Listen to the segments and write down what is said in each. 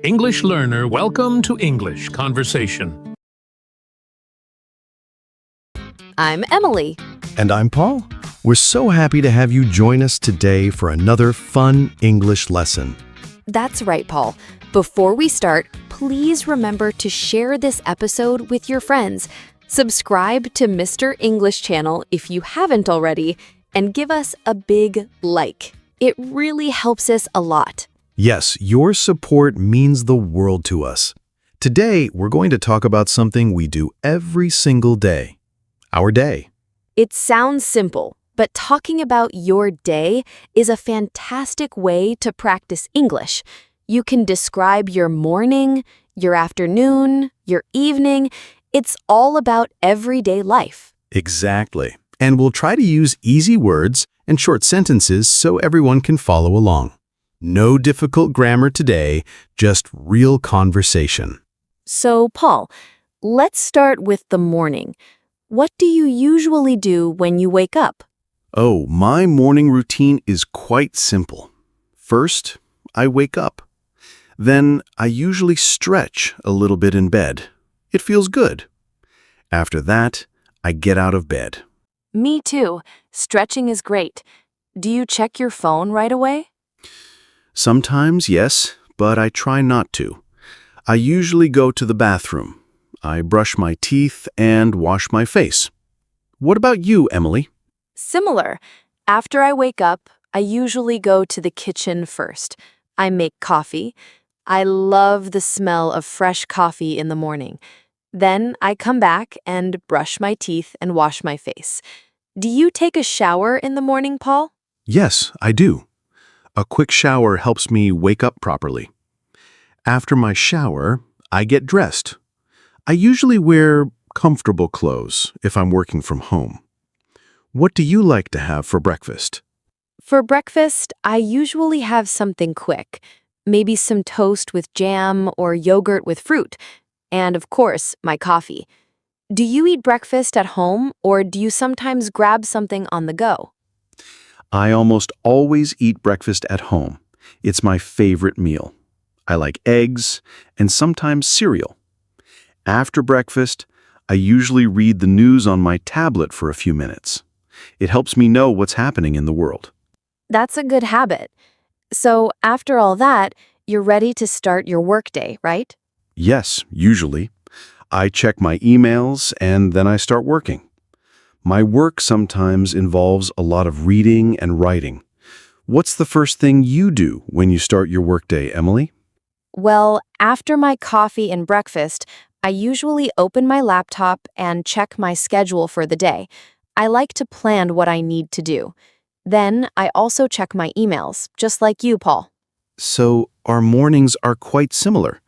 English learner, welcome to English.Conversation. I'm Emily. And I'm Paul. We're so happy to have you join us today for another fun English lesson. That's right, Paul. Before we start, please remember to share this episode with your friends. Subscribe to Mr. English channel if you haven't already, and give us a big like. It really helps us a lot. Yes, your support means the world to us. Today, we're going to talk about something we do every single day. Our day. It sounds simple, but talking about your day is a fantastic way to practice English. You can describe your morning, your afternoon, your evening. It's all about everyday life. Exactly. And we'll try to use easy words and short sentences so everyone can follow along. No difficult grammar today, just real conversation. So, Paul, let's start with the morning. What do you usually do when you wake up? Oh, my morning routine is quite simple. First, I wake up. Then I usually stretch a little bit in bed. It feels good. After that, I get out of bed. Me too. Stretching is great. Do you check your phone right away? Sometimes, yes, but I try not to. I usually go to the bathroom. I brush my teeth and wash my face. What about you, Emily? Similar. After I wake up, I usually go to the kitchen first. I make coffee. I love the smell of fresh coffee in the morning. Then I come back and brush my teeth and wash my face. Do you take a shower in the morning, Paul? Yes, I do. A quick shower helps me wake up properly. After my shower, I get dressed. I usually wear comfortable clothes if I'm working from home. What do you like to have for breakfast? For breakfast, I usually have something quick. Maybe some toast with jam or yogurt with fruit. And of course, my coffee. Do you eat breakfast at home or do you sometimes grab something on the go? I almost always eat breakfast at home. It's my favorite meal. I like eggs and sometimes cereal. After breakfast, I usually read the news on my tablet for a few minutes. It helps me know what's happening in the world. That's a good habit. So after all that, you're ready to start your workday, right? Yes, usually. I check my emails and then I start working. My work sometimes involves a lot of reading and writing. What's the first thing you do when you start your workday, Emily? Well, after my coffee and breakfast, I usually open my laptop and check my schedule for the day. I like to plan what I need to do. Then I also check my emails, just like you, Paul. So our mornings are quite similar.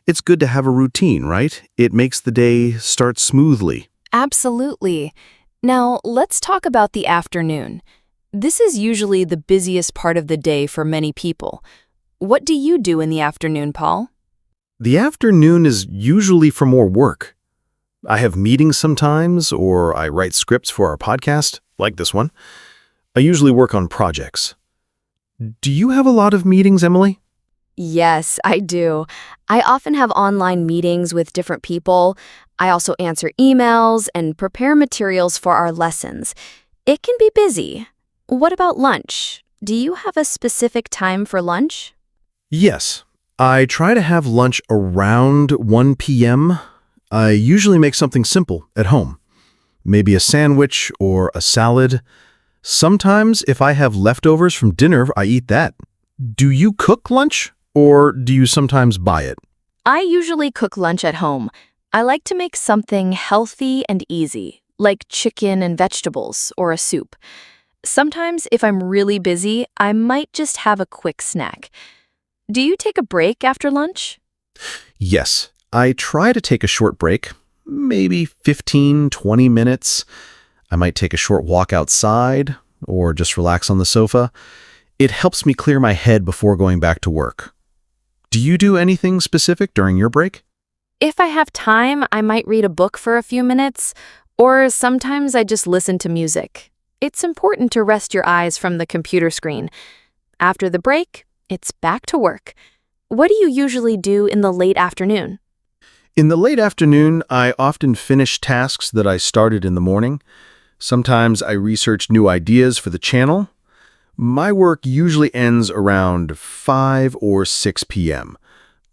It's good to have a routine, right? It makes the day start smoothly. Absolutely. Now, let's talk about the afternoon. This is usually the busiest part of the day for many people. What do you do in the afternoon, Paul? The afternoon is usually for more work. I have meetings sometimes, or I write scripts for our podcast, like this one. I usually work on projects. Do you have a lot of meetings, Emily? Yes, I do. I often have online meetings with different people. I also answer emails and prepare materials for our lessons. It can be busy. What about lunch? Do you have a specific time for lunch? Yes. I try to have lunch around 1 p.m. I usually make something simple at home. Maybe a sandwich or a salad. Sometimes, if I have leftovers from dinner, I eat that. Do you cook lunch, or do you sometimes buy it? I usually cook lunch at home. I like to make something healthy and easy, like chicken and vegetables or a soup. Sometimes, if I'm really busy, I might just have a quick snack. Do you take a break after lunch? Yes. I try to take a short break, maybe 15, 20 minutes. I might take a short walk outside or just relax on the sofa. It helps me clear my head before going back to work. Do you do anything specific during your break? If I have time, I might read a book for a few minutes, or sometimes I just listen to music. It's important to rest your eyes from the computer screen. After the break, it's back to work. What do you usually do in the late afternoon? In the late afternoon, I often finish tasks that I started in the morning. Sometimes I research new ideas for the channel. My work usually ends around 5 or 6 p.m.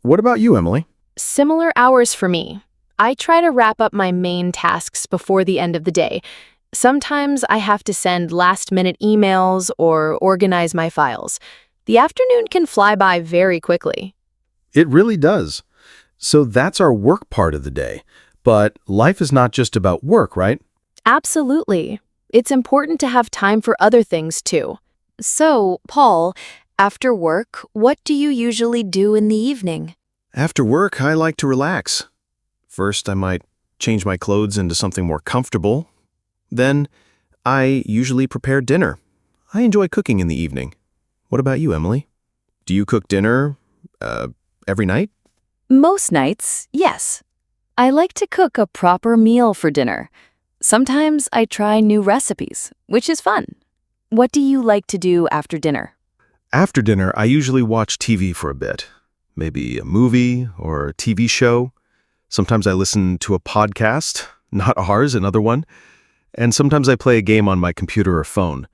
What about you, Emily? Similar hours for me. I try to wrap up my main tasks before the end of the day. Sometimes I have to send last-minute emails or organize my files. The afternoon can fly by very quickly. It really does. So that's our work part of the day. But life is not just about work, right? Absolutely. It's important to have time for other things too. So, Paul, after work, what do you usually do in the evening? After work, I like to relax. First, I might change my clothes into something more comfortable. Then, I usually prepare dinner. I enjoy cooking in the evening. What about you, Emily? Do you cook dinner, every night? Most nights, yes. I like to cook a proper meal for dinner. Sometimes I try new recipes, which is fun. What do you like to do after dinner? After dinner, I usually watch TV for a bit. Maybe a movie or a TV show. Sometimes I listen to a podcast, not ours, another one. And sometimes I play a game on my computer or phone.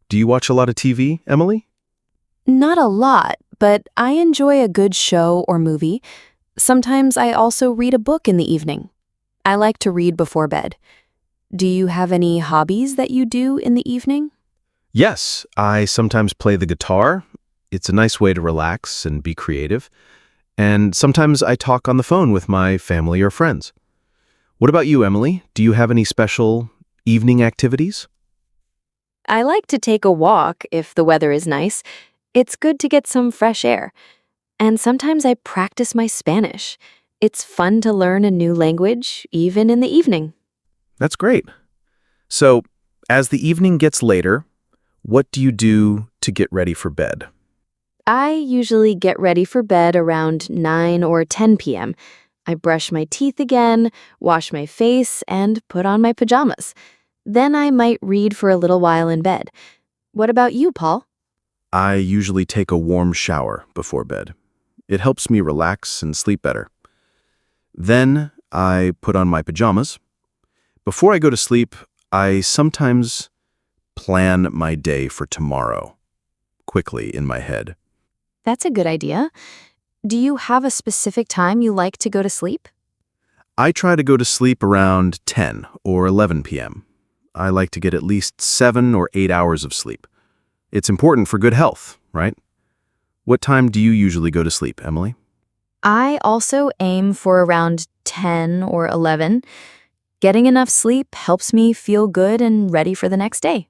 Do you watch a lot of TV, Emily? Not a lot, but I enjoy a good show or movie. Sometimes I also read a book in the evening. I like to read before bed. Do you have any hobbies that you do in the evening? Yes, I sometimes play the guitar. It's a nice way to relax and be creative. And sometimes I talk on the phone with my family or friends. What about you, Emily? Do you have any special evening activities? I like to take a walk if the weather is nice. It's good to get some fresh air. And sometimes I practice my Spanish. It's fun to learn a new language, even in the evening. That's great. So, as the evening gets later, what do you do to get ready for bed? I usually get ready for bed around 9 or 10 p.m. I brush my teeth again, wash my face, and put on my pajamas. Then I might read for a little while in bed. What about you, Paul? I usually take a warm shower before bed. It helps me relax and sleep better. Then I put on my pajamas. Before I go to sleep, I sometimes plan my day for tomorrow, quickly in my head. That's a good idea. Do you have a specific time you like to go to sleep? I try to go to sleep around 10 or 11 p.m. I like to get at least 7 or 8 hours of sleep. It's important for good health, right? What time do you usually go to sleep, Emily? I also aim for around 10 or 11. Getting enough sleep helps me feel good and ready for the next day.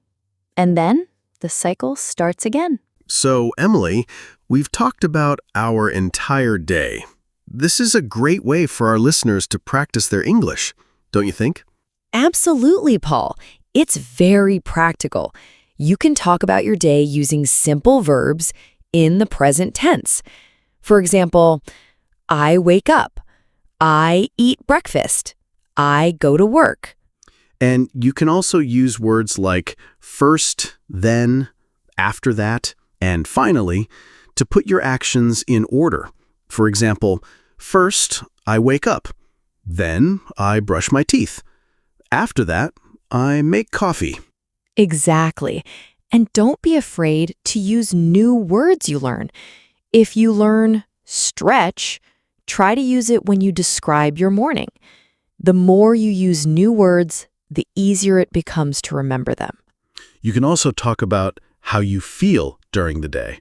And then the cycle starts again. So, Emily, we've talked about our entire day. This is a great way for our listeners to practice their English, don't you think? Absolutely, Paul. It's very practical. You can talk about your day using simple verbs in the present tense. For example, I wake up. I eat breakfast. I go to work. And you can also use words like first, then, after that, and finally to put your actions in order. For example, first, I wake up. Then, I brush my teeth. After that, I make coffee. Exactly. And don't be afraid to use new words you learn. If you learn stretch, try to use it when you describe your morning. The more you use new words, the easier it becomes to remember them. You can also talk about how you feel during the day.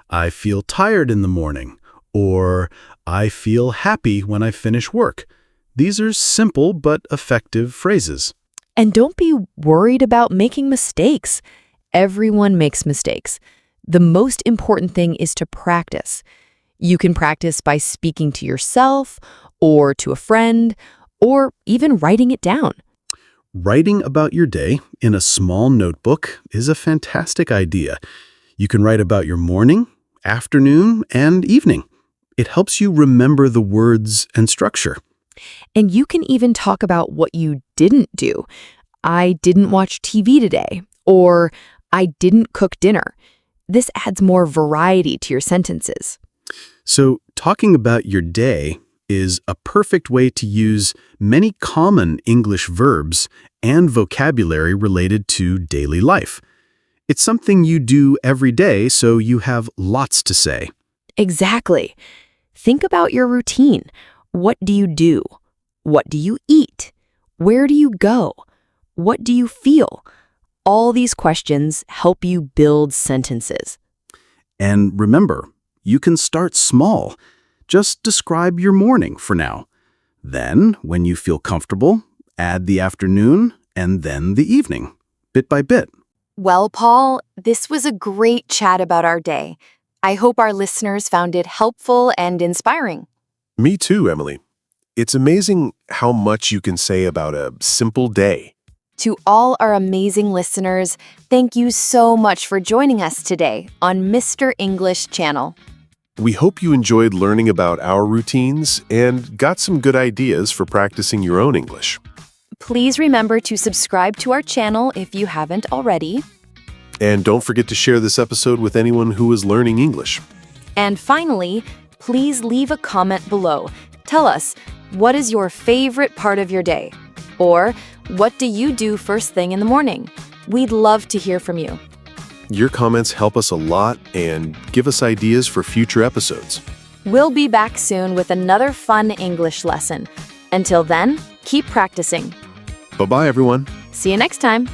I feel tired in the morning, or I feel happy when I finish work. These are simple but effective phrases. And don't be worried about making mistakes. Everyone makes mistakes. The most important thing is to practice. You can practice by speaking to yourself or to a friend or even writing it down. Writing about your day in a small notebook is a fantastic idea. You can write about your morning, afternoon, and evening. It helps you remember the words and structure. And you can even talk about what you didn't do. I didn't watch TV today, or I didn't cook dinner. This adds more variety to your sentences. So talking about your day is a perfect way to use many common English verbs and vocabulary related to daily life. It's something you do every day, so you have lots to say. Exactly. Think about your routine. What do you do? What do you eat? Where do you go? What do you feel? All these questions help you build sentences. And remember, you can start small. Just describe your morning for now. Then, when you feel comfortable, add the afternoon and then the evening, bit by bit. Well, Paul, this was a great chat about our day. I hope our listeners found it helpful and inspiring. Me too, Emily. It's amazing how much you can say about a simple day. To all our amazing listeners, thank you so much for joining us today on Mr. English Channel. We hope you enjoyed learning about our routines and got some good ideas for practicing your own English. Please remember to subscribe to our channel if you haven't already. And don't forget to share this episode with anyone who is learning English. And finally, please leave a comment below. Tell us, what is your favorite part of your day? Or, what do you do first thing in the morning? We'd love to hear from you. Your comments help us a lot and give us ideas for future episodes. We'll be back soon with another fun English lesson. Until then, keep practicing. Bye-bye, everyone. See you next time.